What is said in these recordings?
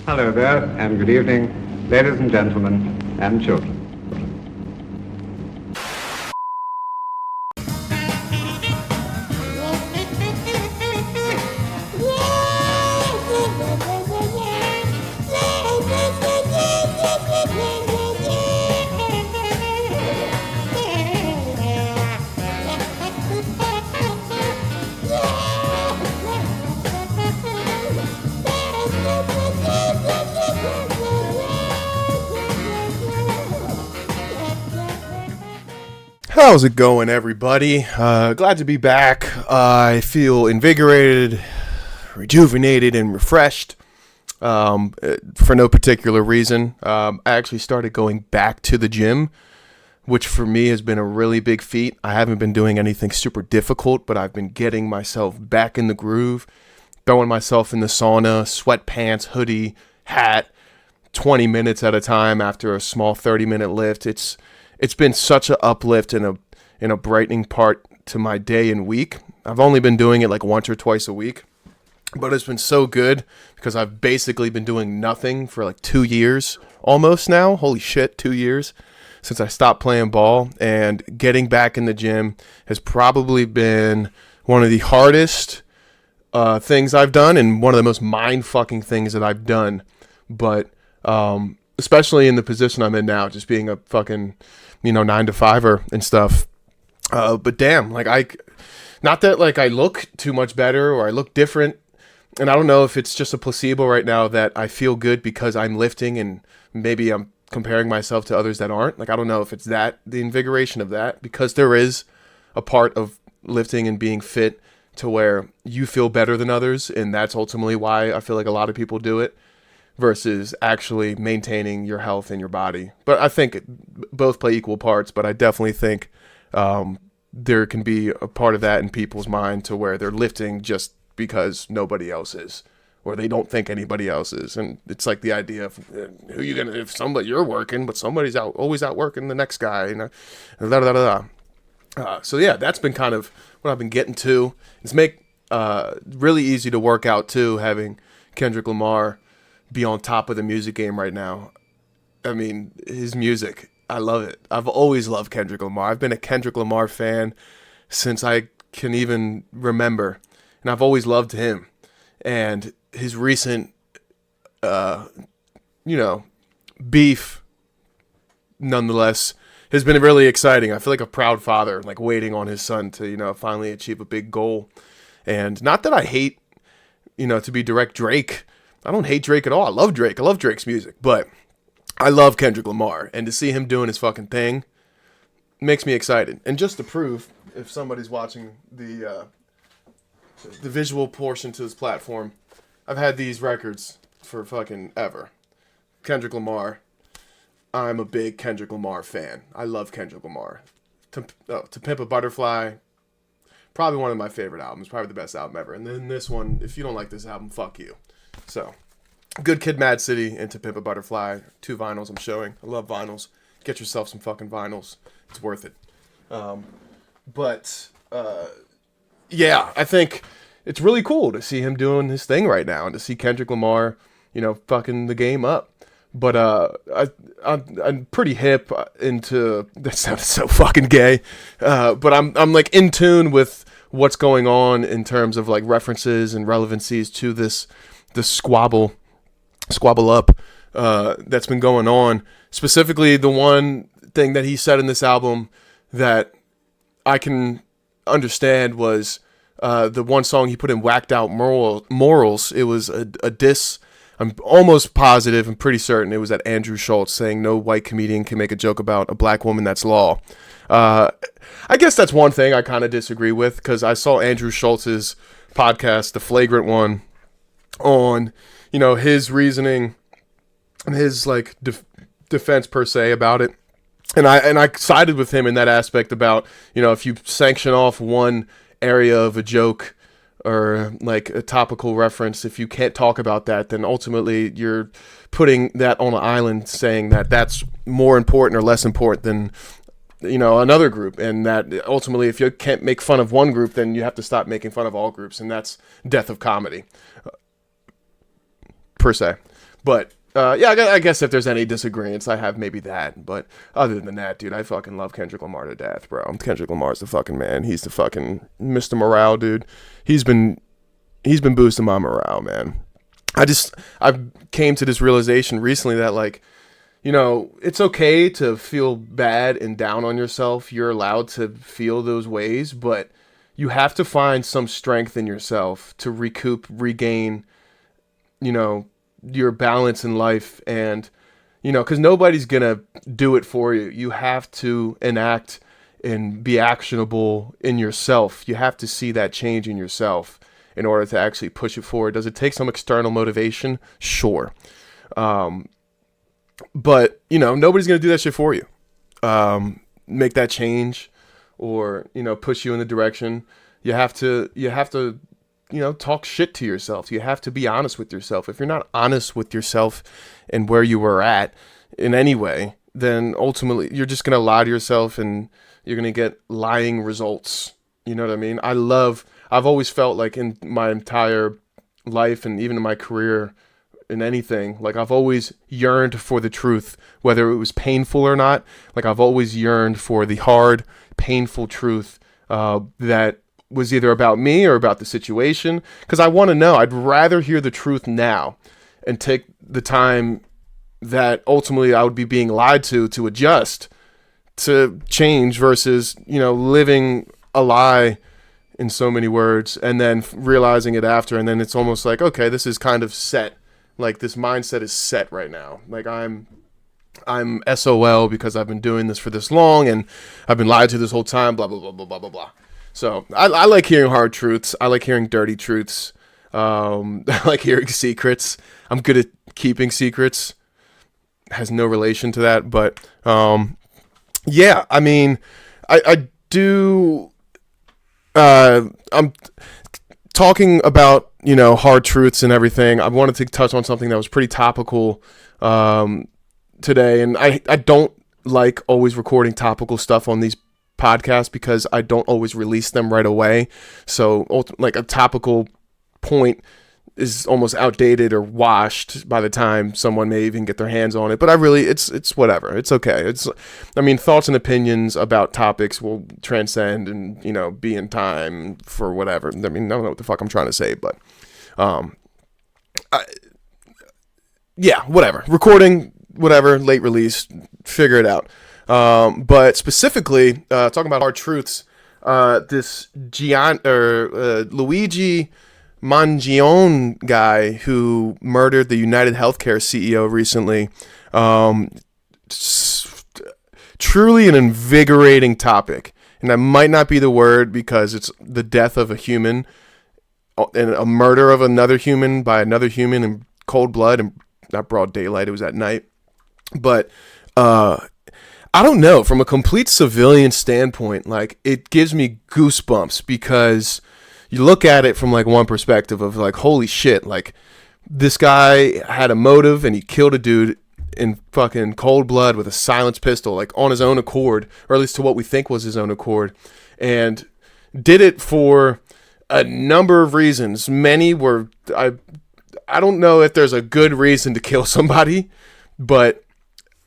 Hello there, and good evening, ladies and gentlemen, and children. How's it going, everybody? Glad to be back. I feel invigorated, rejuvenated, and refreshed for no particular reason. I actually started going back to the gym, which for me has been a really big feat. I haven't been doing anything super difficult, but I've been getting myself back in the groove, throwing myself in the sauna, sweatpants, hoodie, hat, 20 minutes at a time after a small 30-minute lift. It's been such an uplift and a brightening part to my day and week. I've only been doing it like once or twice a week, but it's been so good because I've basically been doing nothing for like 2 years almost now. Holy shit, 2 years since I stopped playing ball, and getting back in the gym has probably been one of the hardest things I've done and one of the most mind-fucking things that I've done. But especially in the position I'm in now, just being a fucking 9-to-5er and stuff. But damn, not that like I look too much better or I look different. And I don't know if it's just a placebo right now that I feel good because I'm lifting and maybe I'm comparing myself to others that aren't. Like, I don't know if it's that, the invigoration of that, because there is a part of lifting and being fit to where you feel better than others. And that's ultimately why I feel like a lot of people do it, versus actually maintaining your health and your body. But I think both play equal parts, but I definitely think there can be a part of that in people's mind to where they're lifting just because nobody else is, or they don't think anybody else is. And it's like the idea of if you're working, but somebody's always out working the next guy, So yeah, that's been kind of what I've been getting to. It's really easy to work out too, having Kendrick Lamar be on top of the music game right now. I mean, his music, I love it. I've always loved Kendrick Lamar. I've been a Kendrick Lamar fan since I can even remember, and I've always loved him. And his recent, beef, nonetheless, has been really exciting. I feel like a proud father, like waiting on his son to, finally achieve a big goal. And not that I hate, to be direct, Drake. I don't hate Drake at all. I love Drake. I love Drake's music, but I love Kendrick Lamar, and to see him doing his fucking thing makes me excited. And just to prove, if somebody's watching the visual portion to this platform, I've had these records for fucking ever. Kendrick Lamar. I'm a big Kendrick Lamar fan. I love Kendrick Lamar. To Pimp a Butterfly, probably one of my favorite albums, probably the best album ever. And then this one, if you don't like this album, fuck you. So, Good Kid, Mad City, and To Pimp a Butterfly. 2 vinyls I'm showing. I love vinyls. Get yourself some fucking vinyls. It's worth it. Yeah, I think it's really cool to see him doing his thing right now and to see Kendrick Lamar, fucking the game up. But I'm pretty hip into, that sounded so fucking gay, but I'm like in tune with what's going on in terms of like references and relevancies to this squabble up that's been going on. Specifically, the one thing that he said in this album that I can understand was the one song he put in, Whacked Out Morals. It was a diss. I'm almost positive, I'm pretty certain it was at Andrew Schultz, saying no white comedian can make a joke about a black woman, that's law. I guess that's one thing I kind of disagree with, because I saw Andrew Schultz's podcast, the Flagrant one, on his reasoning and his like defense per se about it, and I sided with him in that aspect about if you sanction off one area of a joke or like a topical reference, if you can't talk about that, then ultimately you're putting that on an island, saying that that's more important or less important than another group, and that ultimately if you can't make fun of one group, then you have to stop making fun of all groups, and that's death of comedy per se. But yeah, I guess if there's any disagreements, I have maybe that. But other than that, dude, I fucking love Kendrick Lamar to death, bro. Kendrick Lamar's the fucking man. He's the fucking Mr. Morale, dude. He's been boosting my morale, man. I've came to this realization recently that, like, you know, it's okay to feel bad and down on yourself. You're allowed to feel those ways, but you have to find some strength in yourself to regain, you know, your balance in life. And, you know, because nobody's going to do it for you. You have to enact and be actionable in yourself. You have to see that change in yourself in order to actually push it forward. Does it take some external motivation? Sure. But, you know, nobody's going to do that shit for you. Make that change or, you know, push you in the direction. You have to, you know, talk shit to yourself. You have to be honest with yourself. If you're not honest with yourself and where you were at in any way, then ultimately you're just going to lie to yourself and you're going to get lying results. You know what I mean? I've always felt like in my entire life and even in my career in anything, like I've always yearned for the truth, whether it was painful or not. Like I've always yearned for the hard, painful truth that was either about me or about the situation. Because I want to know. I'd rather hear the truth now and take the time that ultimately I would be being lied to adjust, to change versus, you know, living a lie in so many words and then realizing it after. And then it's almost like, okay, this is kind of set. Like this mindset is set right now. Like I'm SOL because I've been doing this for this long and I've been lied to this whole time, blah, blah, blah, blah, blah, blah, blah. So I like hearing hard truths. I like hearing dirty truths. I like hearing secrets. I'm good at keeping secrets. Has no relation to that. But yeah, I mean, I do. I'm talking about, you know, hard truths and everything. I wanted to touch on something that was pretty topical today. And I don't like always recording topical stuff on these podcasts because I don't always release them right away. So like a topical point is almost outdated or washed by the time someone may even get their hands on it. But it's whatever. It's okay. I mean, thoughts and opinions about topics will transcend and, you know, be in time for whatever. I mean, I don't know what the fuck I'm trying to say, but, yeah, whatever. Recording, whatever, late release, figure it out. But specifically, talking about hard truths, this Luigi Mangione guy who murdered the United Healthcare CEO recently. Truly an invigorating topic. And that might not be the word because it's the death of a human and a murder of another human by another human in cold blood and not broad daylight. It was at night. But I don't know. From a complete civilian standpoint, like it gives me goosebumps because you look at it from like one perspective of like, holy shit, like this guy had a motive and he killed a dude in fucking cold blood with a silenced pistol, like on his own accord, or at least to what we think was his own accord, and did it for a number of reasons. Many were, I don't know if there's a good reason to kill somebody, but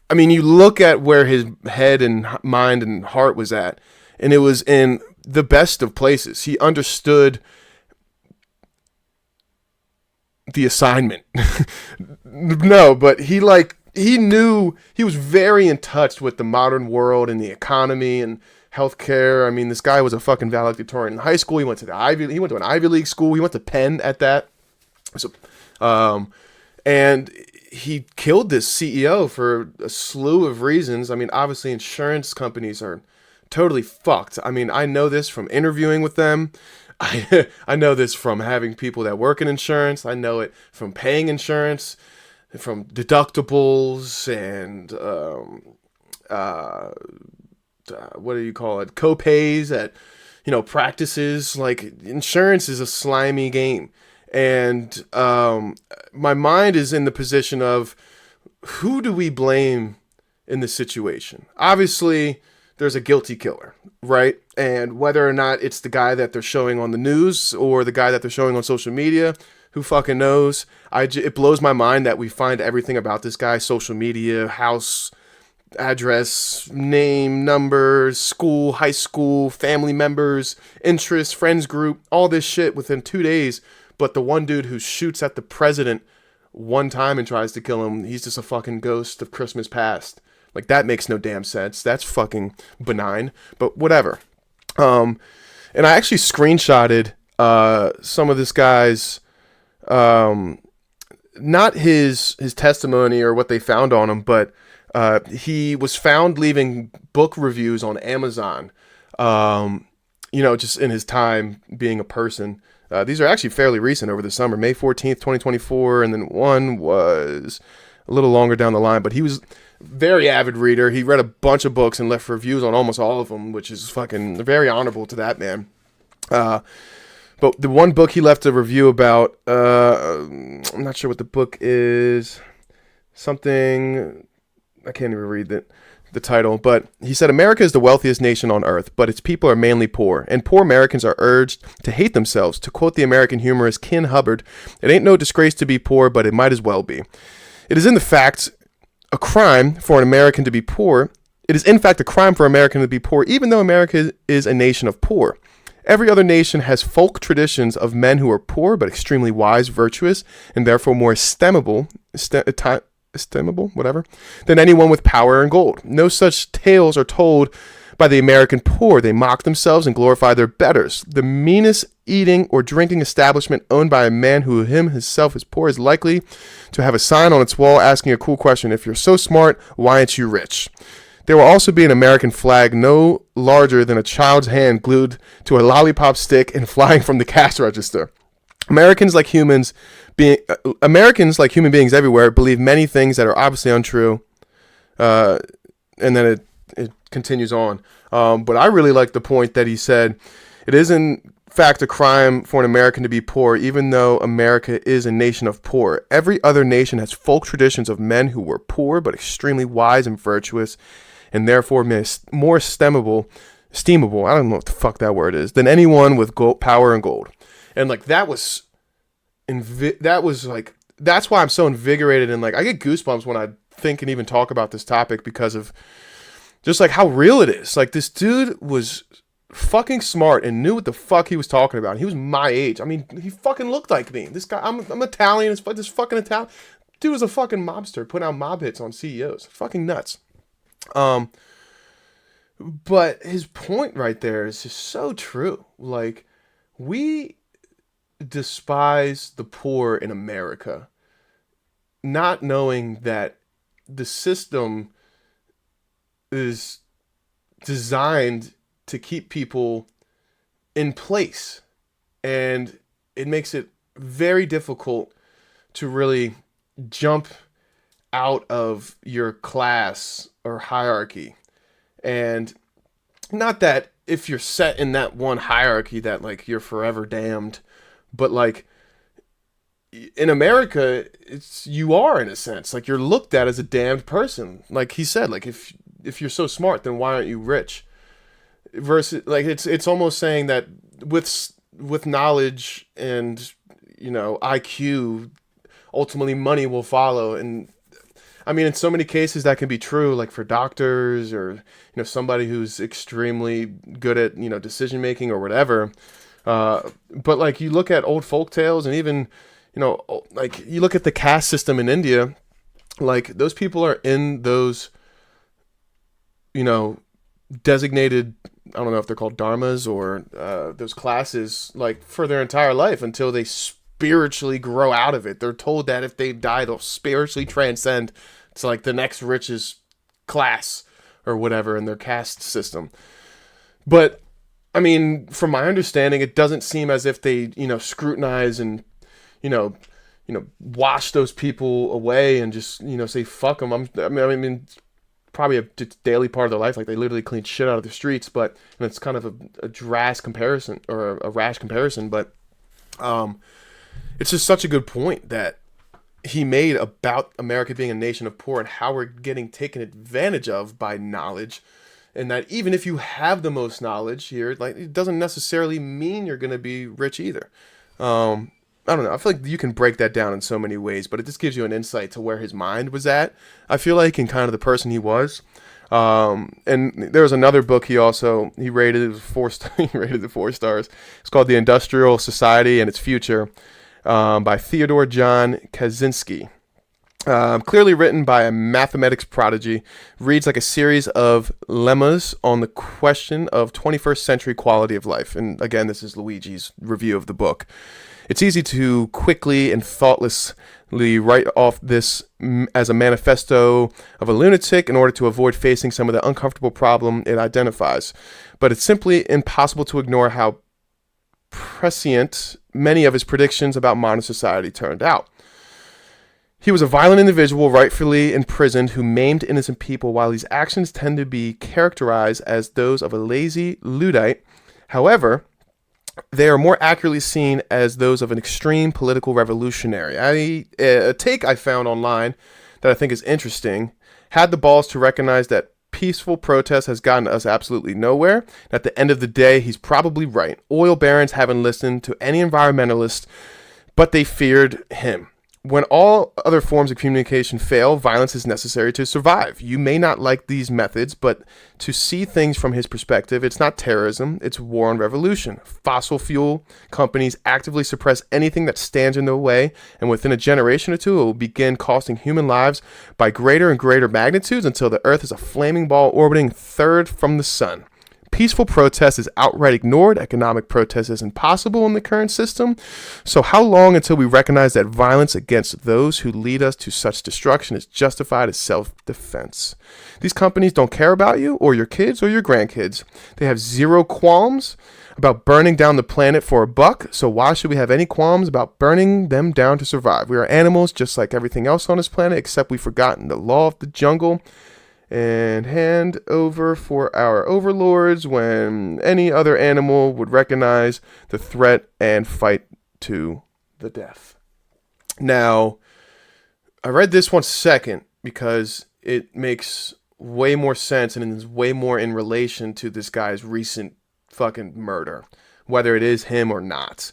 I mean, you look at where his head and mind and heart was at, and it was in the best of places. He understood the assignment. No, but he knew, he was very in touch with the modern world and the economy and healthcare. I mean, this guy was a fucking valedictorian in high school. He went to an Ivy League school. He went to Penn at that. So, and he killed this CEO for a slew of reasons. I mean, obviously insurance companies are totally fucked. I mean, I know this from interviewing with them. I know this from having people that work in insurance. I know it from paying insurance, from deductibles and what do you call it? Copays at, you know, practices. Like insurance is a slimy game. And my mind is in the position of who do we blame in this situation? Obviously, there's a guilty killer, right? And whether or not it's the guy that they're showing on the news or the guy that they're showing on social media, Who fucking knows? It blows my mind that we find everything about this guy: social media, house address, name, numbers, school, high school, family members, interests, friends group, all this shit within 2 days. But the one dude who shoots at the president one time and tries to kill him, he's just a fucking ghost of Christmas past. Like, that makes no damn sense. That's fucking benign, but whatever. And I actually screenshotted some of this guy's, not his testimony or what they found on him, but he was found leaving book reviews on Amazon, just in his time being a person. These are actually fairly recent, over the summer, May 14th, 2024, and then one was a little longer down the line, but he was a very avid reader. He read a bunch of books and left reviews on almost all of them, which is fucking very honorable to that man. But the one book he left a review about, I'm not sure what the book is, something, I can't even read the title, but he said, America is the wealthiest nation on earth, but its people are mainly poor, and poor Americans are urged to hate themselves. To quote the American humorist Ken Hubbard, it ain't no disgrace to be poor, but it might as well be. It is in fact a crime for an American to be poor. It is in fact a crime for an American to be poor, even though America is a nation of poor. Every other nation has folk traditions of men who are poor, but extremely wise, virtuous, and therefore more estimable, than anyone with power and gold. No such tales are told by the American poor. They mock themselves and glorify their betters. The meanest eating or drinking establishment owned by a man who himself is poor is likely to have a sign on its wall asking a cool question: if you're so smart, why aren't you rich? There will also be an American flag no larger than a child's hand glued to a lollipop stick and flying from the cash register. Americans, like human beings everywhere, believe many things that are obviously untrue. And then it continues on. But I really like the point that he said, it is in fact a crime for an American to be poor, even though America is a nation of poor. Every other nation has folk traditions of men who were poor, but extremely wise and virtuous, and therefore more esteemable, I don't know what the fuck that word is, than anyone with power and gold. And like that's why I'm so invigorated, and like I get goosebumps when I think and even talk about this topic, because of just like how real it is. Like, this dude was fucking smart and knew what the fuck he was talking about. He was my age. I mean, he fucking looked like me. This guy, I'm Italian. This fucking Italian dude was a fucking mobster putting out mob hits on CEOs. Fucking nuts. But his point right there is just so true. Like, we despise the poor in America, not knowing that the system is designed to keep people in place, and it makes it very difficult to really jump out of your class or hierarchy. And not that if you're set in that one hierarchy that like you're forever damned, but like in America, you are, in a sense, like you're looked at as a damned person. Like he said, like if you're so smart, then why aren't you rich? Versus, like, it's almost saying that with knowledge and, IQ, ultimately money will follow. And I mean, in so many cases that can be true, like for doctors or, somebody who's extremely good at, decision making or whatever. But like you look at old folk tales, and even, like you look at the caste system in India, like those people are in those, designated, I don't know if they're called dharmas or those classes, like for their entire life until they spiritually grow out of it. They're told that if they die, they'll spiritually transcend to like the next richest class or whatever in their caste system. But I mean, from my understanding, it doesn't seem as if they, scrutinize and, wash those people away and just, say, fuck them. I mean, probably a daily part of their life. Like they literally clean shit out of the streets, but, and it's kind of a rash comparison, but, it's just such a good point that he made about America being a nation of poor and how we're getting taken advantage of by knowledge. And that even if you have the most knowledge here, like it doesn't necessarily mean you're going to be rich either. I don't know. I feel like you can break that down in so many ways, but it just gives you an insight to where his mind was at. I feel like, and kind of the person he was. And there was another book he rated it he rated it 4 stars. It's called The Industrial Society and Its Future, by Theodore John Kaczynski. Clearly written by a mathematics prodigy, reads like a series of lemmas on the question of 21st century quality of life. And again, this is Luigi's review of the book. It's easy to quickly and thoughtlessly write off this as a manifesto of a lunatic in order to avoid facing some of the uncomfortable problem it identifies. But it's simply impossible to ignore how prescient many of his predictions about modern society turned out. He was a violent individual rightfully imprisoned who maimed innocent people, while his actions tend to be characterized as those of a lazy Luddite. However, they are more accurately seen as those of an extreme political revolutionary. A take I found online that I think is interesting had the balls to recognize that peaceful protest has gotten us absolutely nowhere. And at the end of the day, he's probably right. Oil barons haven't listened to any environmentalist, but they feared him. When all other forms of communication fail, violence is necessary to survive. You may not like these methods, but to see things from his perspective, it's not terrorism, it's war on revolution. Fossil fuel companies actively suppress anything that stands in their way, and within a generation or two, it will begin costing human lives by greater and greater magnitudes until the Earth is a flaming ball orbiting third from the sun. Peaceful protest is outright ignored. Economic protest is impossible in the current system. So how long until we recognize that violence against those who lead us to such destruction is justified as self-defense? These companies don't care about you or your kids or your grandkids. They have zero qualms about burning down the planet for a buck, so why should we have any qualms about burning them down to survive? We are animals just like everything else on this planet, except we've forgotten the law of the jungle and hand over for our overlords when any other animal would recognize the threat and fight to the death. Now, I read this 1 second because it makes way more sense and is way more in relation to this guy's recent fucking murder, whether it is him or not.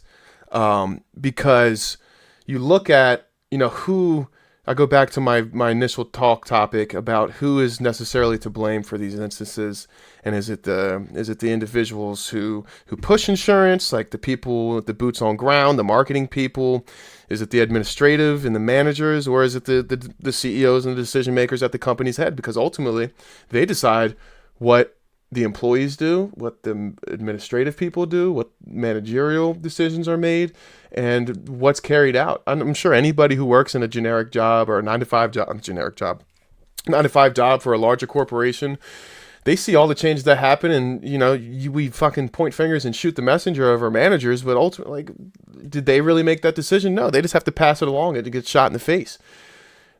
Because you look at, who... I go back to my initial talk topic about who is necessarily to blame for these instances, and is it the individuals who push insurance, like the people with the boots on ground, the marketing people? Is it the administrative and the managers, or is it the CEOs and the decision makers at the company's head? Because ultimately, they decide what the employees do, what the administrative people do, what managerial decisions are made, and what's carried out. I'm sure anybody who works in a generic job or a 9-to-5 job, 9-to-5 job for a larger corporation, they see all the changes that happen, and we fucking point fingers and shoot the messenger of our managers, but ultimately, did they really make that decision? No, they just have to pass it along and it gets shot in the face.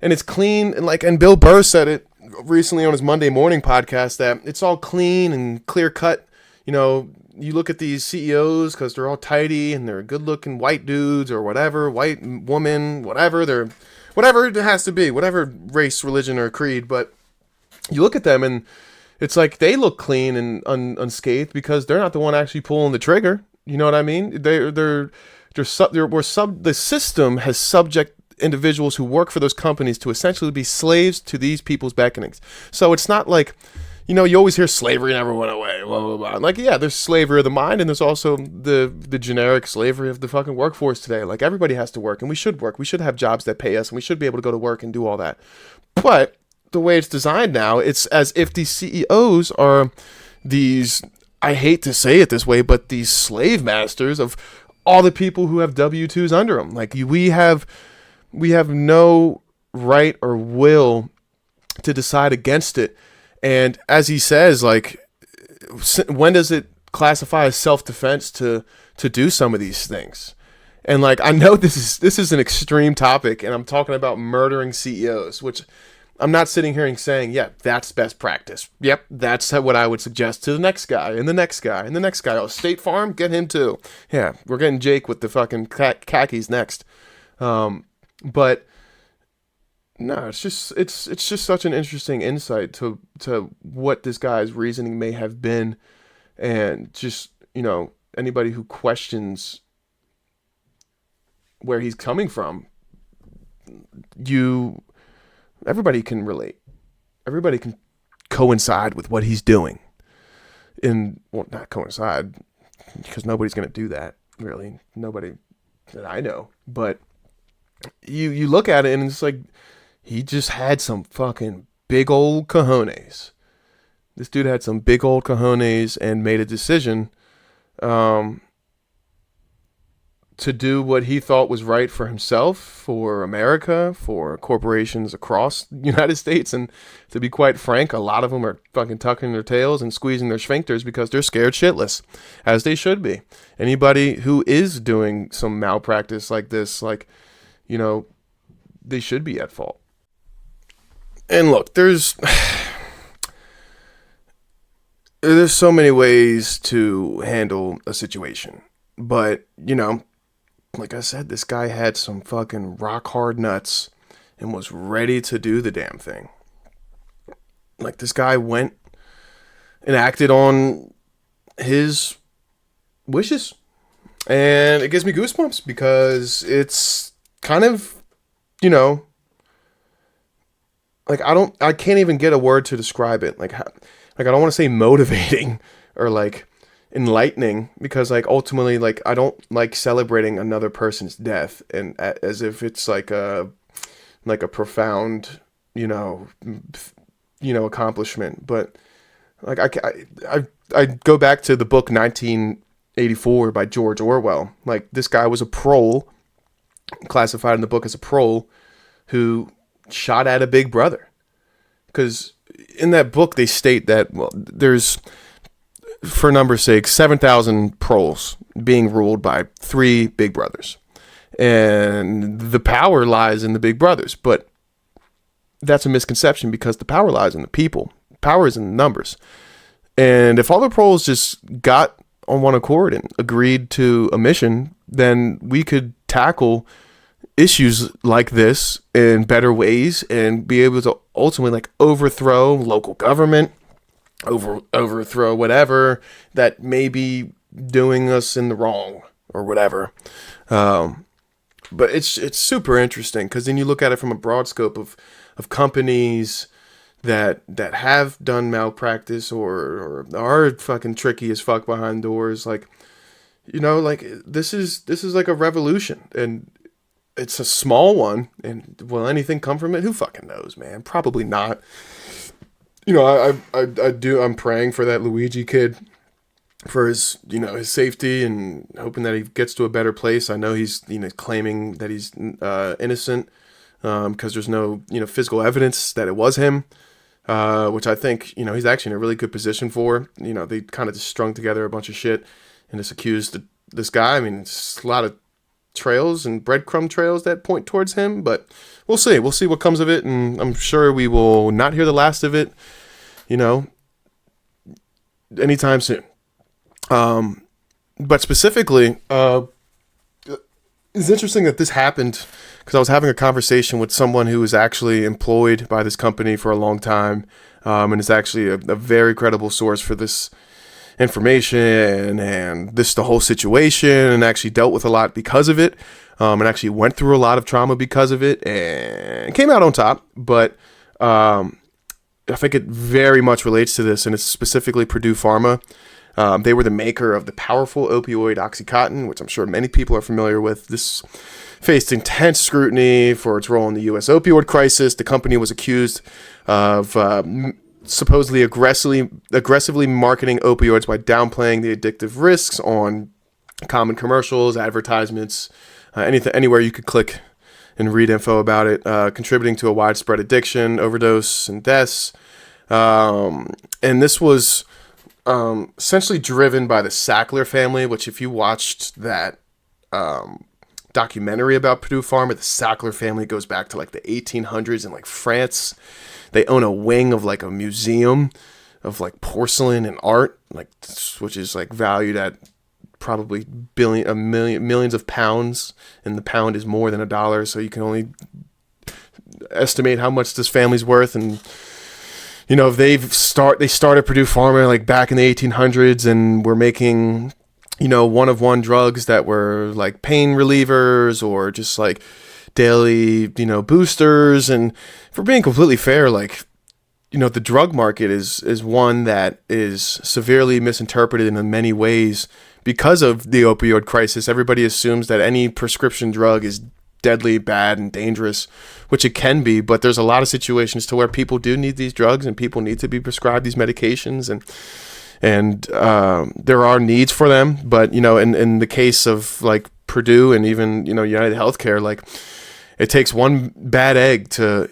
And it's clean, and Bill Burr said it recently on his Monday morning podcast that it's all clean and clear cut. You look at these CEOs because they're all tidy and they're good looking white dudes or whatever, white woman, whatever it has to be, whatever race, religion, or creed. But you look at them and it's like they look clean and unscathed because they're not the one actually pulling the trigger. You know what I mean? The system has subject individuals who work for those companies to essentially be slaves to these people's beckonings. So it's not like, you always hear slavery never went away, blah, blah, blah. Like, yeah, there's slavery of the mind, and there's also the generic slavery of the fucking workforce today. Like, everybody has to work, and we should work. We should have jobs that pay us, and we should be able to go to work and do all that. But the way it's designed now, it's as if these CEOs are these, I hate to say it this way, but these slave masters of all the people who have W-2s under them. Like, we have no right or will to decide against it. And as he says, like, when does it classify as self-defense to do some of these things? And like, I know this is an extreme topic, and I'm talking about murdering CEOs, which I'm not sitting here and saying, yeah, that's best practice. Yep, that's what I would suggest to the next guy, and the next guy, and the next guy. Oh, State Farm, get him too. Yeah, we're getting Jake with the fucking khakis next. But no, it's just such an interesting insight to what this guy's reasoning may have been, and just anybody who questions where he's coming from, everybody can relate. Everybody can coincide with what he's doing. Not coincide, because nobody's going to do that, really. Nobody that I know. But you look at it and it's like, he just had some fucking big old cojones. This dude had some big old cojones and made a decision to do what he thought was right for himself, for America, for corporations across the United States. And to be quite frank, a lot of them are fucking tucking their tails and squeezing their sphincters because they're scared shitless, as they should be. Anybody who is doing some malpractice like this, they should be at fault. And look, there's so many ways to handle a situation, but like I said, this guy had some fucking rock hard nuts and was ready to do the damn thing. Like, this guy went and acted on his wishes. And it gives me goosebumps because it's kind of, like, I can't even get a word to describe it. Like I don't want to say motivating or like enlightening, because like ultimately, like, I don't like celebrating another person's death and as if it's like a profound accomplishment. But like I go back to the book 1984 by George Orwell. Like, this guy was a prole, classified in the book as a prole, who shot at a big brother. Because in that book they state that, well, there's, for number's sake, 7,000 proles being ruled by 3 big brothers. And the power lies in the big brothers. But that's a misconception, because the power lies in the people. Power is in the numbers. And if all the proles just got on one accord and agreed to a mission, then we could tackle issues like this in better ways and be able to ultimately, like, overthrow local government, overthrow whatever that may be doing us in the wrong or whatever. But it's super interesting, because then you look at it from a broad scope of companies that have done malpractice or are fucking tricky as fuck behind doors. Like, like, this is like a revolution, and it's a small one. And will anything come from it? Who fucking knows, man? Probably not. I'm praying for that Luigi kid, for his, his safety, and hoping that he gets to a better place. I know he's, claiming that he's innocent, because there's no, physical evidence that it was him, which I think, he's actually in a really good position for. They kind of just strung together a bunch of shit and just accused this guy. I mean, it's a lot of trails and breadcrumb trails that point towards him, but we'll see what comes of it, and I'm sure we will not hear the last of it, anytime soon. But specifically, it's interesting that this happened, because I was having a conversation with someone who was actually employed by this company for a long time, and is actually a very credible source for this information and the whole situation, and actually dealt with a lot because of it, and actually went through a lot of trauma because of it, and came out on top. But I think it very much relates to this, and it's specifically Purdue Pharma. They were the maker of the powerful opioid OxyContin, which I'm sure many people are familiar with. This faced intense scrutiny for its role in the U.S. opioid crisis. The company was accused of supposedly aggressively marketing opioids by downplaying the addictive risks on common commercials, advertisements, anywhere you could click and read info about it, contributing to a widespread addiction, overdose, and deaths. And this was essentially driven by the Sackler family, which, if you watched that documentary about Purdue Pharma, the Sackler family goes back to like the 1800s in like France. They own a wing of like a museum of like porcelain and art, like, which is like valued at probably millions of pounds, and the pound is more than $1, so you can only estimate how much this family's worth. And they started Purdue Pharma like back in the 1800s, and were making one-of-one drugs that were like pain relievers or just like daily, boosters. And for being completely fair, like, the drug market is one that is severely misinterpreted in many ways because of the opioid crisis. Everybody assumes that any prescription drug is deadly, bad, and dangerous, which it can be, but there's a lot of situations to where people do need these drugs and people need to be prescribed these medications, and there are needs for them. But in the case of like Purdue and even United Healthcare, like it takes one bad egg to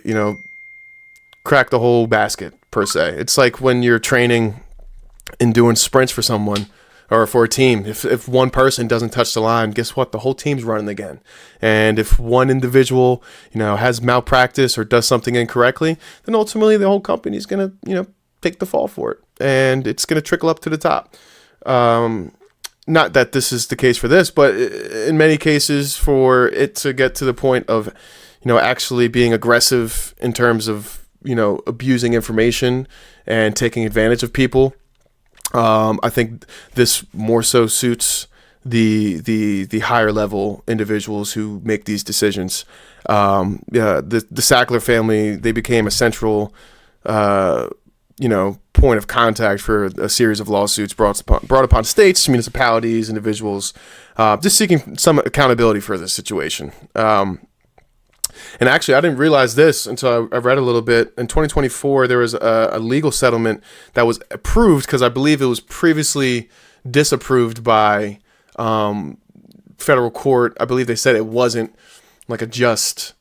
crack the whole basket per se. It's like when you're training and doing sprints for someone or for a team. If one person doesn't touch the line, guess what? The whole team's running again. And if one individual has malpractice or does something incorrectly, then ultimately the whole company's gonna take the fall for it, and it's gonna trickle up to the top. Not that this is the case for this, but in many cases, for it to get to the point of actually being aggressive in terms of abusing information and taking advantage of people. I think this more so suits the higher level individuals who make these decisions. The Sackler family, they became a central point of contact for a series of lawsuits brought upon states, municipalities, individuals, just seeking some accountability for this situation. And actually, I didn't realize this until I read a little bit. In 2024, there was a legal settlement that was approved because I believe it was previously disapproved by federal court. I believe they said it wasn't like a just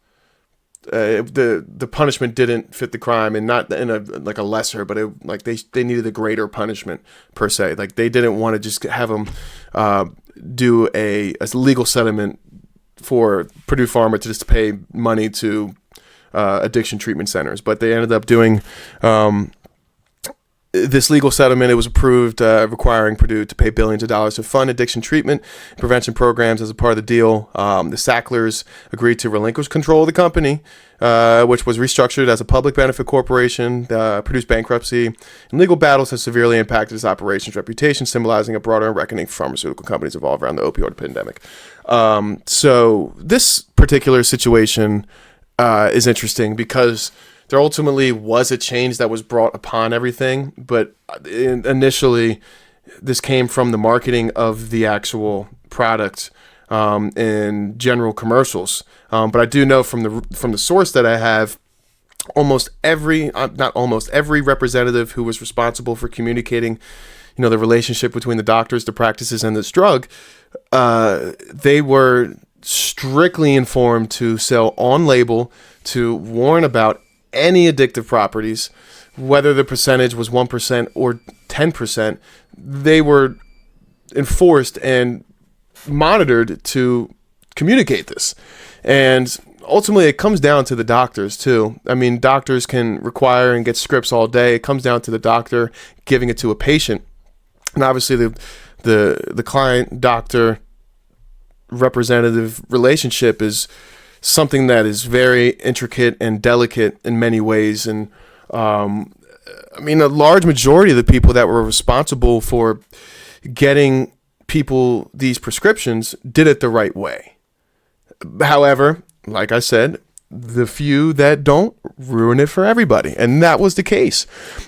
the punishment didn't fit the crime, and not in a like a lesser, but they needed a greater punishment per se. Like they didn't want to just have them do a legal settlement for Purdue Pharma to just pay money to addiction treatment centers, but they ended up doing this legal settlement. It was approved, requiring Purdue to pay billions of dollars to fund addiction treatment and prevention programs as a part of the deal. The Sacklers agreed to relinquish control of the company, which was restructured as a public benefit corporation. Purdue's bankruptcy and legal battles have severely impacted its operations reputation, symbolizing a broader reckoning for pharmaceutical companies involved around the opioid pandemic. So this particular situation is interesting because there ultimately was a change that was brought upon everything, but initially this came from the marketing of the actual product in general commercials. But I do know from the source that I have, not almost every representative who was responsible for communicating, the relationship between the doctors, the practices, and this drug, they were strictly informed to sell on label, to warn about any addictive properties, whether the percentage was 1% or 10%. They were enforced and monitored to communicate this. And ultimately, it comes down to the doctors, too. I mean, doctors can require and get scripts all day. It comes down to the doctor giving it to a patient. And obviously, the client-doctor representative relationship is something that is very intricate and delicate in many ways. And a large majority of the people that were responsible for getting people these prescriptions did it the right way. However, like I said, the few that don't ruin it for everybody. And that was the case.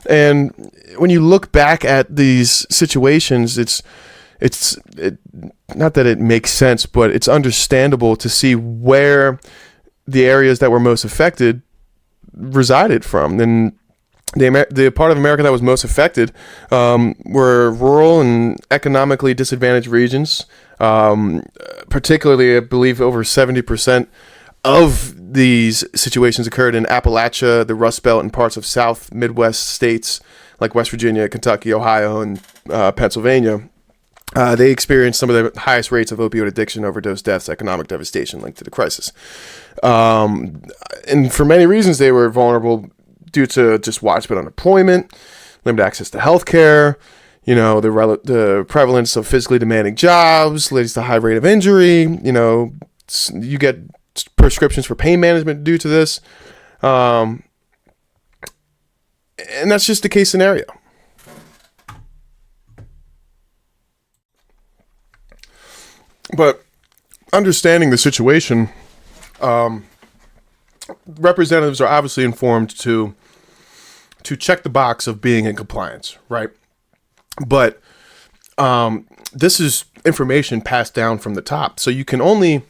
And when you look back at these situations, it's not that it makes sense, but it's understandable to see where the areas that were most affected resided from. And the part of America that was most affected were rural and economically disadvantaged regions. Particularly, I believe over 70% of these situations occurred in Appalachia, the Rust Belt, and parts of South Midwest states like West Virginia, Kentucky, Ohio, and Pennsylvania. They experienced some of the highest rates of opioid addiction, overdose deaths, economic devastation linked to the crisis. And for many reasons, they were vulnerable due to just widespread unemployment, limited access to health care, the prevalence of physically demanding jobs leads to high rate of injury. You get prescriptions for pain management due to this. And that's just the case scenario. But understanding the situation, representatives are obviously informed to check the box of being in compliance, right? But this is information passed down from the top, so you can only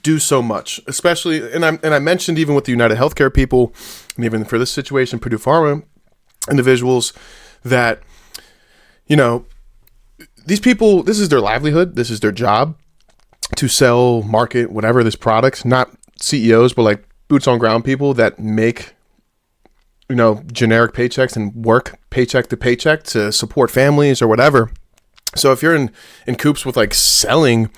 do so much. Especially, and I mentioned even with the United Healthcare people, and even for this situation, Purdue Pharma individuals, that these people, this is their livelihood, this is their job to sell, market, whatever this product. Not CEOs, but like boots on ground people that make generic paychecks and work paycheck to paycheck to support families or whatever. So if you're in coops with like selling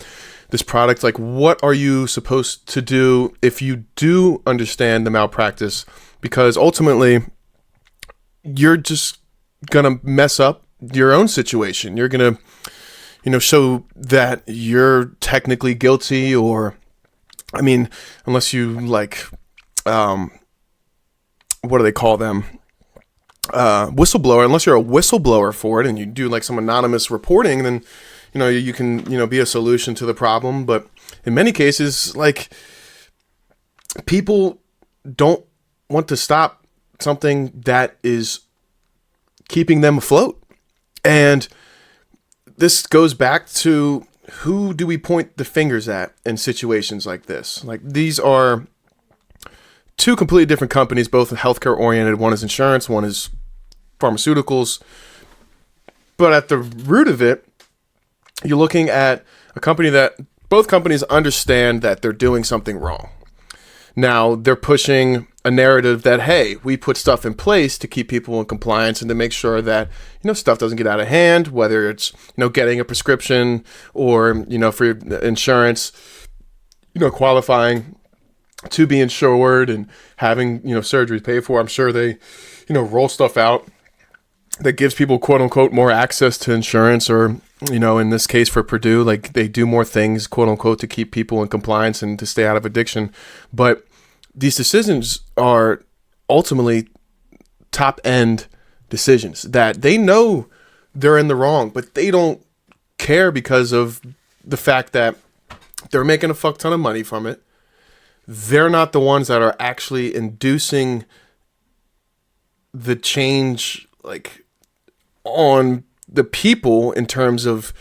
this product, like what are you supposed to do if you do understand the malpractice? Because ultimately you're just gonna mess up your own situation. You're gonna show that you're technically guilty, or unless you like what do they call them? Whistleblower. Unless you're a whistleblower for it and you do like some anonymous reporting, then you can be a solution to the problem. But in many cases, like, people don't want to stop something that is keeping them afloat. And this goes back to, who do we point the fingers at in situations like this? Like, these are two completely different companies, both healthcare oriented. One is insurance, one is pharmaceuticals. But at the root of it, you're looking at a company that both companies understand that they're doing something wrong. Now, they're pushing a narrative that, hey, we put stuff in place to keep people in compliance and to make sure that, stuff doesn't get out of hand, whether it's, getting a prescription or, for insurance, qualifying to be insured and having, surgeries paid for. I'm sure they, roll stuff out that gives people, quote unquote, more access to insurance, or, in this case for Purdue, like, they do more things, quote unquote, to keep people in compliance and to stay out of addiction. But these decisions are ultimately top end decisions that they know they're in the wrong, but they don't care because of the fact that they're making a fuck ton of money from it. They're not the ones that are actually inducing the change, like, on the people in terms of,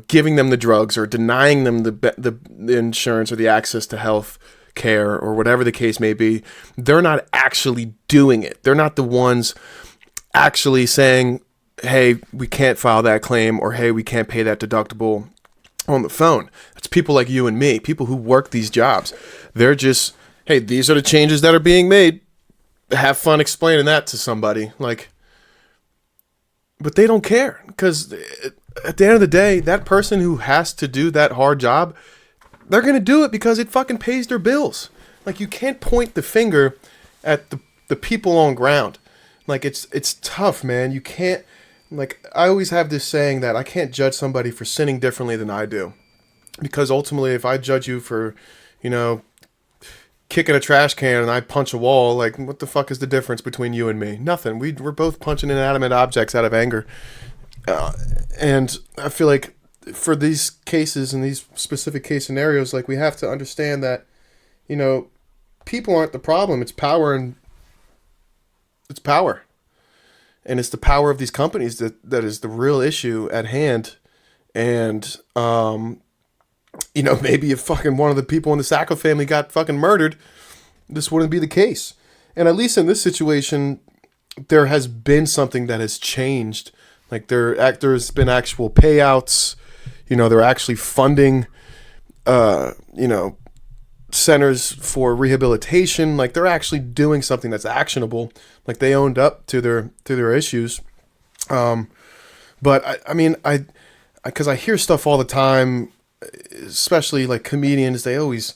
giving them the drugs or denying them the insurance or the access to health care or whatever the case may be. They're not actually doing it. They're not the ones actually saying, hey, we can't file that claim, or hey, we can't pay that deductible on the phone. It's people like you and me, people who work these jobs. They're just, hey, these are the changes that are being made. Have fun explaining that to somebody. Like, but they don't care, because at the end of the day, that person who has to do that hard job, they're going to do it because it fucking pays their bills. Like, you can't point the finger at the people on ground. Like, it's tough, man. You can't, like, I always have this saying that I can't judge somebody for sinning differently than I do. Because ultimately, if I judge you for, kicking a trash can and I punch a wall, like, what the fuck is the difference between you and me? Nothing. We're both punching inanimate objects out of anger. And I feel like for these cases and these specific case scenarios, like, we have to understand that, people aren't the problem. It's power, and it's power. And it's the power of these companies that is the real issue at hand. And, maybe if fucking one of the people in the Sackler family got fucking murdered, this wouldn't be the case. And at least in this situation, there has been something that has changed. Like, there's been actual payouts. They're actually funding, centers for rehabilitation. Like, they're actually doing something that's actionable. Like, they owned up to their issues. But because I hear stuff all the time, especially like comedians, they always,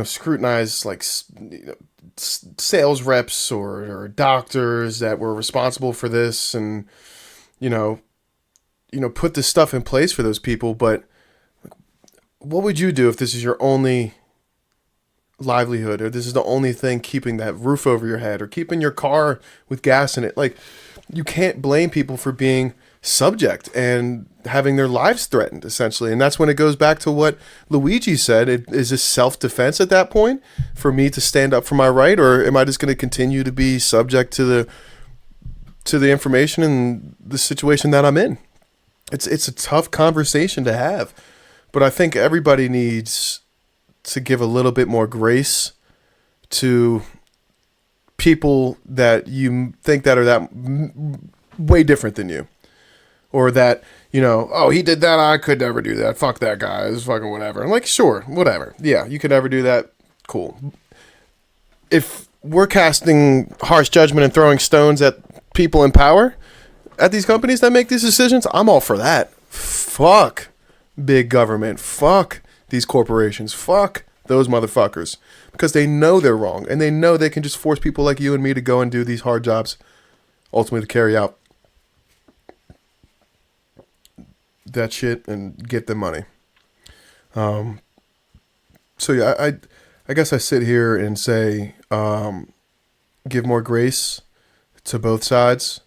scrutinize like, sales reps or doctors that were responsible for this, and, put this stuff in place for those people. But what would you do if this is your only livelihood, or this is the only thing keeping that roof over your head, or keeping your car with gas in it? Like, you can't blame people for being subject and having their lives threatened, essentially. And that's when it goes back to what Luigi said. Is this self-defense at that point for me to stand up for my right, or am I just going to continue to be subject to the information and the situation that I'm in? It's a tough conversation to have, but I think everybody needs to give a little bit more grace to people that you think that are that way different than you. Or that, oh, he did that, I could never do that. Fuck that guy. It's fucking whatever. I'm like, sure, whatever. Yeah, you could never do that. Cool. If we're casting harsh judgment and throwing stones at people in power at these companies that make these decisions, I'm all for that. Fuck big government. Fuck these corporations. Fuck those motherfuckers. Because they know they're wrong. And they know they can just force people like you and me to go and do these hard jobs, ultimately to carry out that shit and get the money. So yeah, I guess I sit here and say, give more grace to both sides.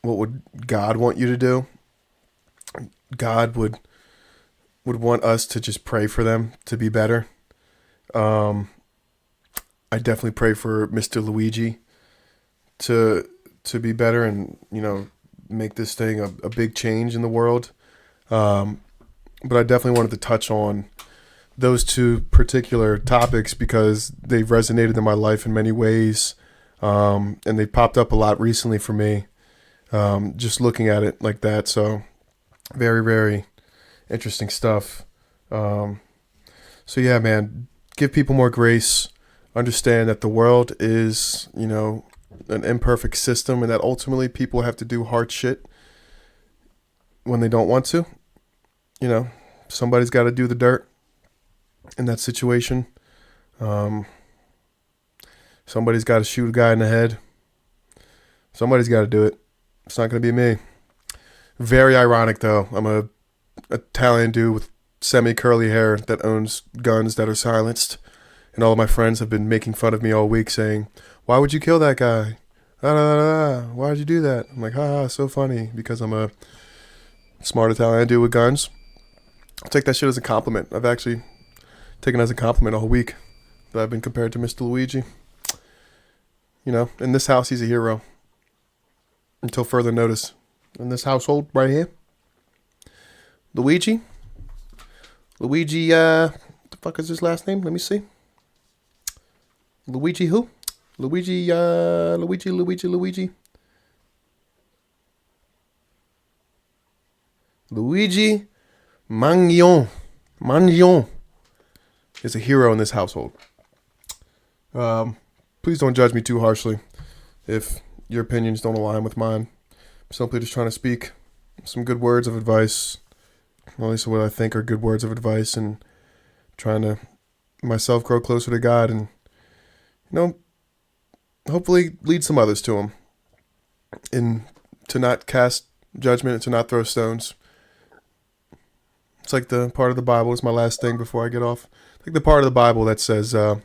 What would God want you to do? God would want us to just pray for them to be better. I definitely pray for Mr. Luigi to be better and, make this thing a big change in the world. But I definitely wanted to touch on those two particular topics because they've resonated in my life in many ways. And they popped up a lot recently for me, just looking at it like that. So very, very interesting stuff. So yeah, man, give people more grace. Understand that the world is, an imperfect system and that ultimately people have to do hard shit when they don't want to. Somebody's got to do the dirt in that situation. Somebody's got to shoot a guy in the head. Somebody's got to do it. It's not going to be me. Very ironic, though. I'm a Italian dude with semi-curly hair that owns guns that are silenced. And all of my friends have been making fun of me all week saying, why would you kill that guy? Why would you do that? I'm like, so funny because I'm a smart Italian dude with guns. I'll take that shit as a compliment. I've actually taken it as a compliment all week that I've been compared to Mr. Luigi. In this house, he's a hero. Until further notice. In this household right here, Luigi, what the fuck is his last name? Let me see. Luigi who? Luigi Magnon is a hero in this household. Please don't judge me too harshly if your opinions don't align with mine. I'm simply just trying to speak some good words of advice, at least what I think are good words of advice, and trying to myself grow closer to God and, hopefully lead some others to him and to not cast judgment and to not throw stones. It's like the part of the Bible, it's my last thing before I get off. Like the part of the Bible that says there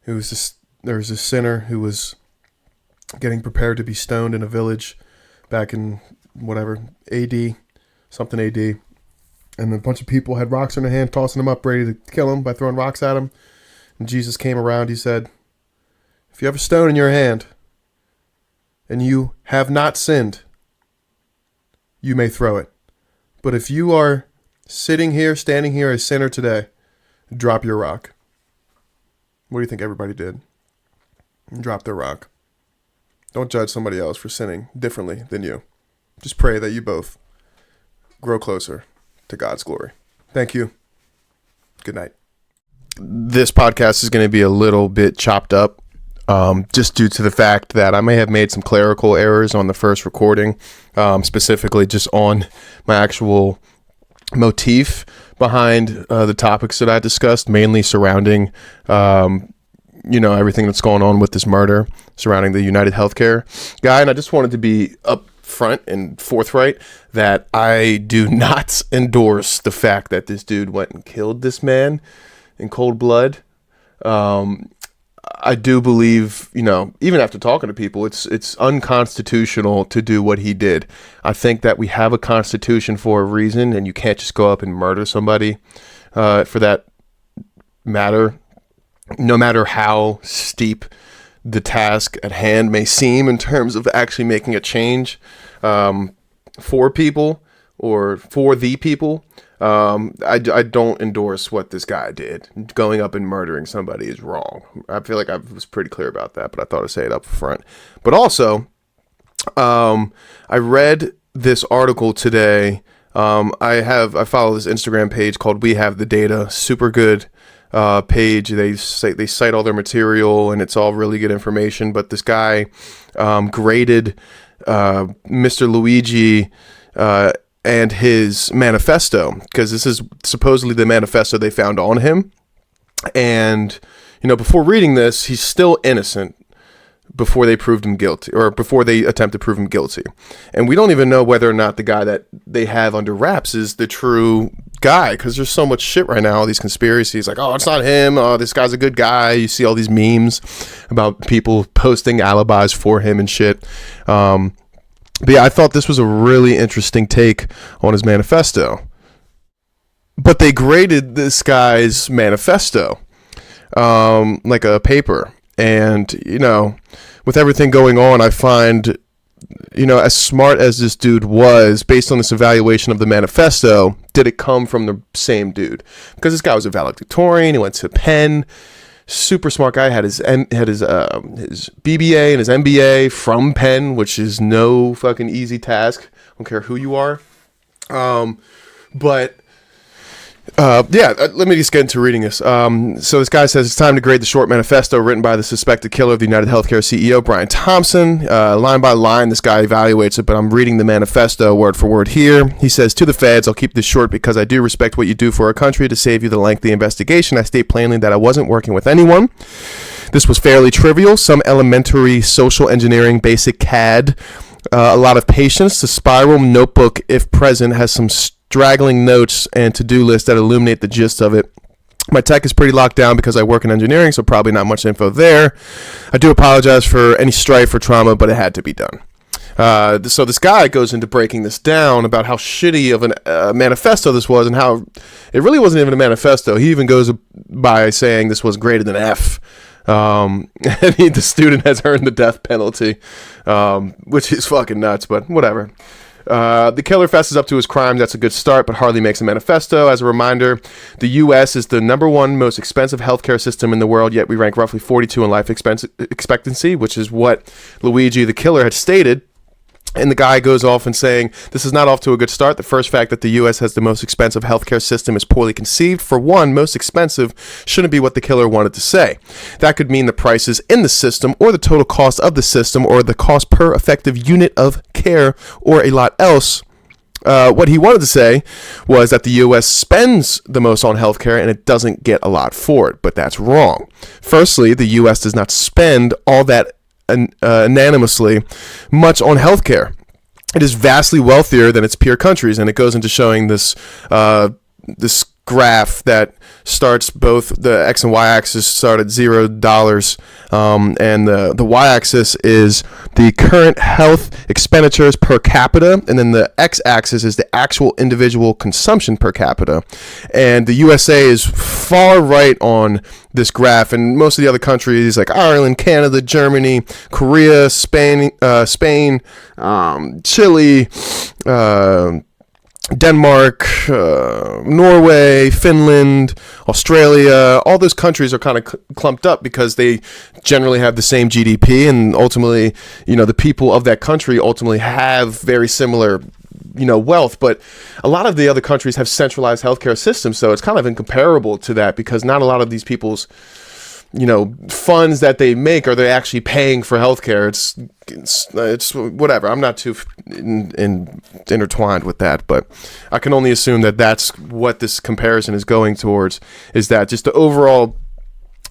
was this sinner who was getting prepared to be stoned in a village back in whatever, AD, something AD. And a bunch of people had rocks in their hand, tossing him up, ready to kill him by throwing rocks at him. And Jesus came around, he said, if you have a stone in your hand and you have not sinned, you may throw it. But if you are standing here a sinner today, drop your rock. What do you think everybody did? Drop their rock. Don't judge somebody else for sinning differently than you. Just pray that you both grow closer to God's glory. Thank you. Good night. This podcast is going to be a little bit chopped up, just due to the fact that I may have made some clerical errors on the first recording, specifically just on my actual motif behind the topics that I discussed, mainly surrounding, everything that's going on with this murder surrounding the United Healthcare guy. And I just wanted to be upfront and forthright that I do not endorse the fact that this dude went and killed this man in cold blood. I do believe, even after talking to people, it's unconstitutional to do what he did. I think that we have a constitution for a reason, and you can't just go up and murder somebody for that matter, no matter how steep the task at hand may seem in terms of actually making a change for people or for the people. I don't endorse what this guy did. Going up and murdering somebody is wrong. I feel like I was pretty clear about that, but I thought I'd say it up front. But also, I read this article today. I follow this Instagram page called We Have the Data. Super good page. They cite all their material, and it's all really good information. But this guy graded Mr. Luigi and his manifesto, because this is supposedly the manifesto they found on him. And, before reading this, he's still innocent before they proved him guilty, or before they attempt to prove him guilty. And we don't even know whether or not the guy that they have under wraps is the true guy, because there's so much shit right now, all these conspiracies, like, oh, it's not him, oh, this guy's a good guy. You see all these memes about people posting alibis for him and shit. But yeah, I thought this was a really interesting take on his manifesto. But they graded this guy's manifesto like a paper. And, with everything going on, I find, as smart as this dude was, based on this evaluation of the manifesto, did it come from the same dude? Because this guy was a valedictorian, he went to Penn. Super smart guy, had his BBA and his MBA from Penn, which is no fucking easy task. I don't care who you are. Let me just get into reading this. So this guy says it's time to grade the short manifesto written by the suspected killer of the United Healthcare CEO, Brian Thompson. Line by line, this guy evaluates it, but I'm reading the manifesto word for word here. He says, to the feds, I'll keep this short because I do respect what you do for our country. To save you the lengthy investigation, I state plainly that I wasn't working with anyone. This was fairly trivial, some elementary social engineering, basic CAD, a lot of patience. The spiral notebook, if present, has some straggling notes and to-do lists that illuminate the gist of it. My tech is pretty locked down because I work in engineering, so probably not much info there. I do apologize for any strife or trauma, but it had to be done. So this guy goes into breaking this down about how shitty of a manifesto this was, and how it really wasn't even a manifesto. He even goes by saying this was graded an F. And the student has earned the death penalty, which is fucking nuts, but whatever. The killer fesses up to his crime. That's a good start, but hardly makes a manifesto. As a reminder, the U.S. is the number one most expensive healthcare system in the world, yet we rank roughly 42 in life expectancy, which is what Luigi, the killer, had stated. And the guy goes off and saying, this is not off to a good start. The first fact that the U.S. has the most expensive healthcare system is poorly conceived. For one, most expensive shouldn't be what the killer wanted to say. That could mean the prices in the system, or the total cost of the system, or the cost per effective unit of care, or a lot else. What he wanted to say was that the U.S. spends the most on healthcare and it doesn't get a lot for it. But that's wrong. Firstly, the U.S. does not spend all that unanimously much on healthcare. It is vastly wealthier than its peer countries, and it goes into showing this this graph that starts both the X and Y axis start at $0, and the Y axis is the current health expenditures per capita, and then the X axis is the actual individual consumption per capita. And the USA is far right on this graph, and most of the other countries like Ireland, Canada, Germany, Korea, Spain, Chile, Denmark, Norway, Finland, Australia, all those countries are kind of clumped up because they generally have the same GDP, and ultimately, the people of that country ultimately have very similar, wealth. But a lot of the other countries have centralized healthcare systems, so it's kind of incomparable to that, because not a lot of these people's funds that they make are they actually paying for healthcare. It's whatever. I'm not too intertwined with that, but I can only assume that that's what this comparison is going towards, is that just the overall,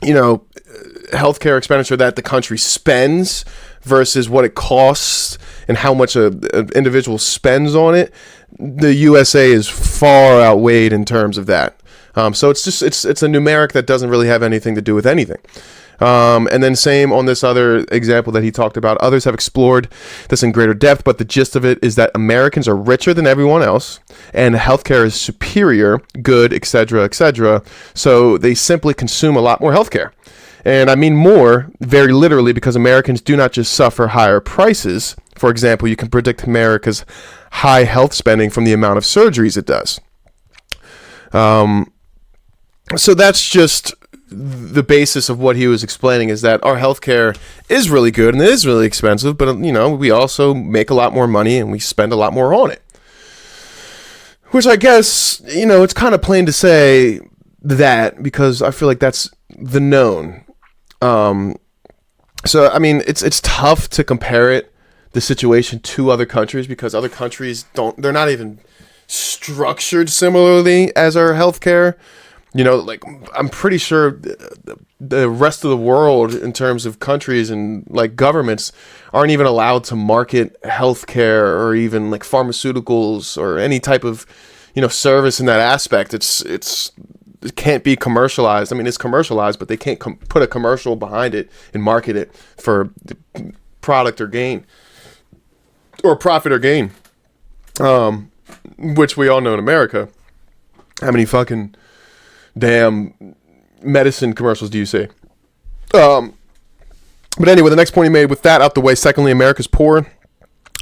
healthcare expenditure that the country spends versus what it costs and how much an individual spends on it. The USA is far outweighed in terms of that. So it's a numeric that doesn't really have anything to do with anything. And then same on this other example that he talked about. Others have explored this in greater depth, but the gist of it is that Americans are richer than everyone else, and healthcare is superior, good, etc., etc. So they simply consume a lot more healthcare. And I mean more, very literally, because Americans do not just suffer higher prices. For example, you can predict America's high health spending from the amount of surgeries it does. So that's just the basis of what he was explaining, is that our healthcare is really good and it is really expensive, but we also make a lot more money and we spend a lot more on it. Which I guess, it's kind of plain to say that, because I feel like that's the known. So I mean, it's tough to compare the situation to other countries, because other countries they're not even structured similarly as our healthcare. Like, I'm pretty sure the rest of the world, in terms of countries and like governments, aren't even allowed to market healthcare or even like pharmaceuticals or any type of, service in that aspect. It can't be commercialized. I mean, it's commercialized, but they can't put a commercial behind it and market it for product or gain, or profit or gain. Which we all know in America. How many fucking damn medicine commercials do you see? But anyway, the next point he made, with that out the way, secondly, America's poor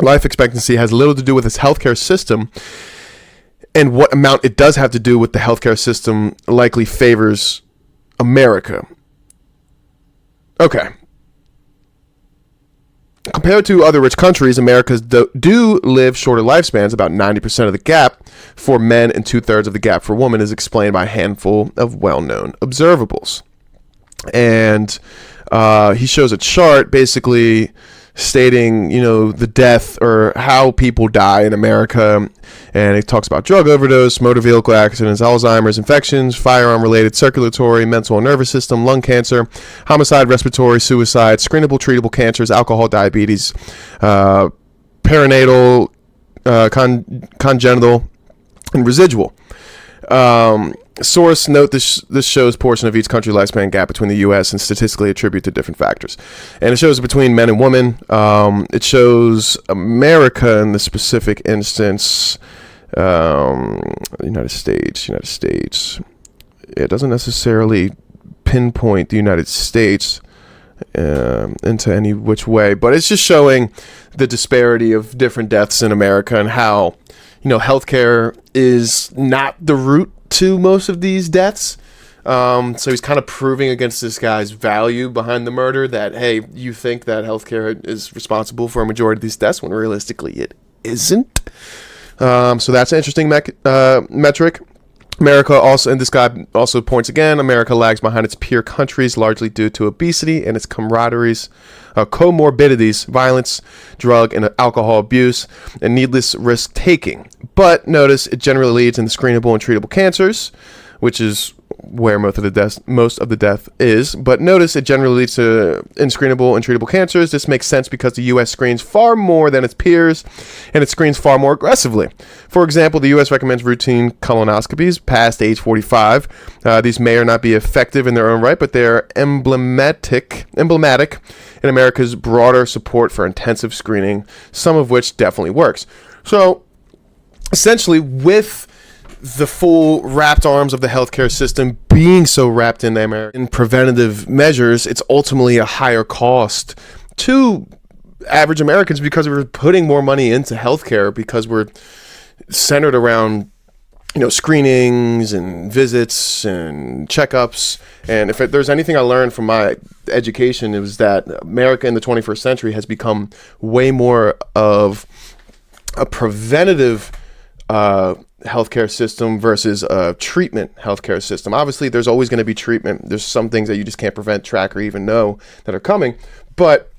life expectancy has little to do with its healthcare system, and what amount it does have to do with the healthcare system likely favors America. Okay. Compared to other rich countries, Americans do live shorter lifespans. About 90% of the gap for men and 2/3 of the gap for women is explained by a handful of well-known observables. And he shows a chart basically stating, the death or how people die in America. And it talks about drug overdose, motor vehicle accidents, Alzheimer's, infections, firearm-related, circulatory, mental and nervous system, lung cancer, homicide, respiratory, suicide, screenable, treatable cancers, alcohol, diabetes, perinatal, congenital, and residual. Source, note this shows portion of each country lifespan gap between the U.S. and statistically attribute to different factors. And it shows between men and women. It shows America in the specific instance. United States. It doesn't necessarily pinpoint the United States into any which way, but it's just showing the disparity of different deaths in America and how, healthcare is not the root to most of these deaths. So he's kind of proving against this guy's value behind the murder that, hey, you think that healthcare is responsible for a majority of these deaths when realistically it isn't. So that's an interesting metric. America also, and this guy also points again, America lags behind its peer countries largely due to obesity and its comorbidities, violence, drug and alcohol abuse, and needless risk taking. But notice it generally leads in the screenable and treatable cancers, which is where most of the death is. But notice it generally leads to inscreenable and treatable cancers. This makes sense because the U.S. screens far more than its peers, and it screens far more aggressively. For example, the U.S. recommends routine colonoscopies past age 45. These may or not be effective in their own right, but they are emblematic in America's broader support for intensive screening, some of which definitely works. So, essentially, with the full wrapped arms of the healthcare system being so wrapped in preventative measures, it's ultimately a higher cost to average Americans because we're putting more money into healthcare, because we're centered around, screenings and visits and checkups. And if there's anything I learned from my education, it was that America in the 21st century has become way more of a preventative healthcare system versus a treatment healthcare system. Obviously, there's always going to be treatment. There's some things that you just can't prevent, track, or even know that are coming. But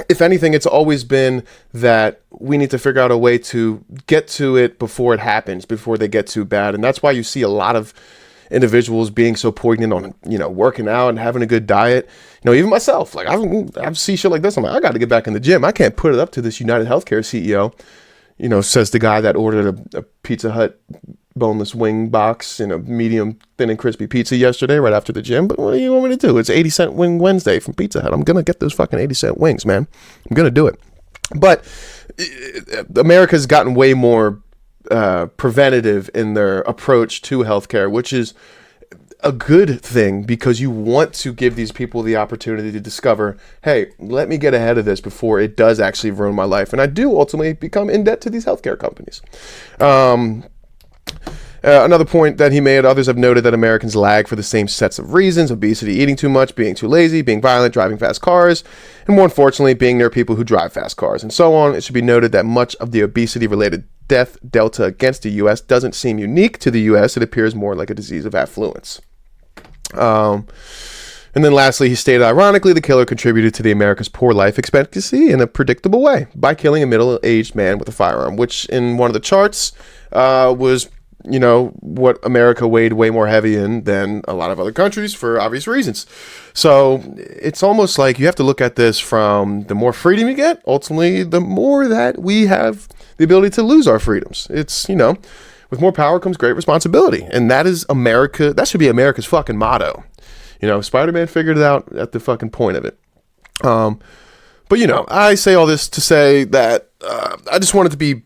if anything, it's always been that we need to figure out a way to get to it before it happens, before they get too bad. And that's why you see a lot of individuals being so poignant on, working out and having a good diet. Even myself, like I see shit like this. I'm like, I got to get back in the gym. I can't put it up to this United Healthcare CEO. says the guy that ordered a Pizza Hut boneless wing box, medium thin and crispy pizza yesterday right after the gym. But what do you want me to do? It's 80-cent wing Wednesday from Pizza Hut. I'm going to get those fucking 80-cent wings, man. I'm going to do it. But America's gotten way more preventative in their approach to healthcare, which is a good thing because you want to give these people the opportunity to discover, hey, let me get ahead of this before it does actually ruin my life. And I do ultimately become in debt to these healthcare companies. Another point that he made, others have noted that Americans lag for the same sets of reasons: obesity, eating too much, being too lazy, being violent, driving fast cars, and more unfortunately, being near people who drive fast cars, and so on. It should be noted that much of the obesity-related death delta against the U.S. doesn't seem unique to the U.S. It appears more like a disease of affluence. And then lastly, he stated, ironically, the killer contributed to the America's poor life expectancy in a predictable way by killing a middle-aged man with a firearm, which in one of the charts was what America weighed way more heavy in than a lot of other countries for obvious reasons. So it's almost like you have to look at this from the more freedom you get, ultimately, the more that we have the ability to lose our freedoms. It's, with more power comes great responsibility. And that is America. That should be America's fucking motto. Spider-Man figured it out at the fucking point of it. But I say all this to say that I just wanted to be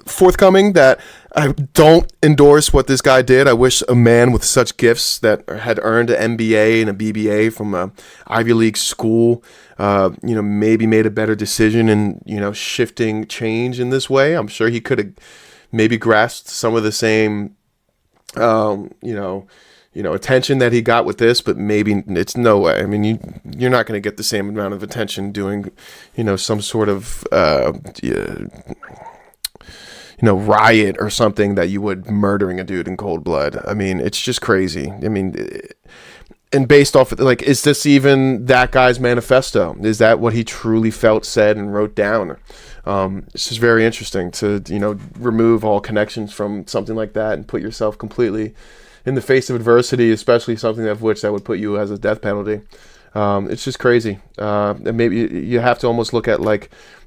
forthcoming that I don't endorse what this guy did. I wish a man with such gifts that had earned an MBA and a BBA from a Ivy League school, maybe made a better decision in, shifting change in this way. I'm sure he could have maybe grasped some of the same, attention that he got with this, but maybe it's no way. I mean, you're not going to get the same amount of attention doing, some sort of, riot or something that you would murdering a dude in cold blood. I mean, it's just crazy. I mean, and based off of, is this even that guy's manifesto? Is that what he truly felt, said, and wrote down? It's just very interesting to, remove all connections from something like that and put yourself completely in the face of adversity, especially something of which that would put you as a death penalty. It's just crazy. And maybe you have to almost look at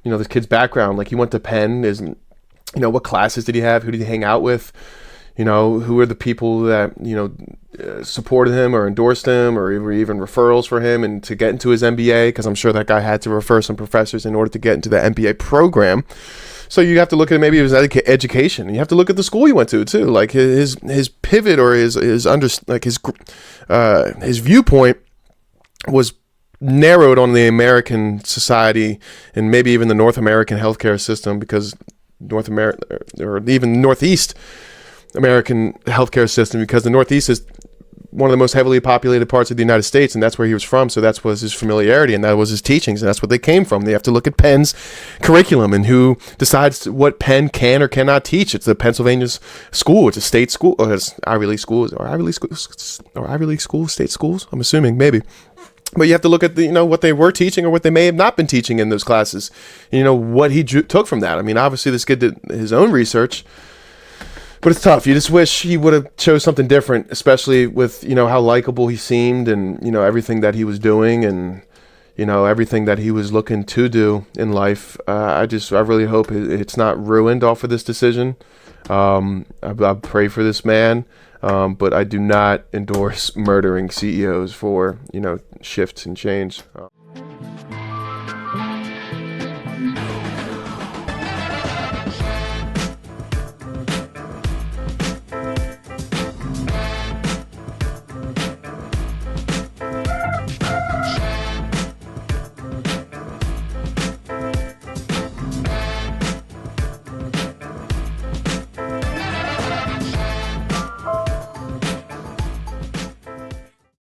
this kid's background. He went to Penn. What classes did he have? Who did he hang out with? Who are the people that, supported him or endorsed him or even referrals for him and to get into his MBA? Because I'm sure that guy had to refer some professors in order to get into the MBA program. So you have to look at maybe his education. You have to look at the school he went to too. His pivot or his viewpoint was narrowed on the American society and maybe even the North American healthcare system, because North America or even Northeast American healthcare system, because the Northeast is one of the most heavily populated parts of the United States, and that's where he was from. So that was his familiarity, and that was his teachings, and that's what they came from. They have to look at Penn's curriculum and who decides what Penn can or cannot teach. It's the Pennsylvania school. It's a state school. Or it's Ivy League schools, or Ivy League schools, state schools. I'm assuming maybe. But you have to look at what they were teaching or what they may have not been teaching in those classes. What he took from that. I mean, obviously this kid did his own research, but it's tough. You just wish he would have chose something different, especially with, how likable he seemed and, everything that he was doing and, everything that he was looking to do in life. I really hope it's not ruined off of this decision. I pray for this man. But I do not endorse murdering CEOs for, shifts and change.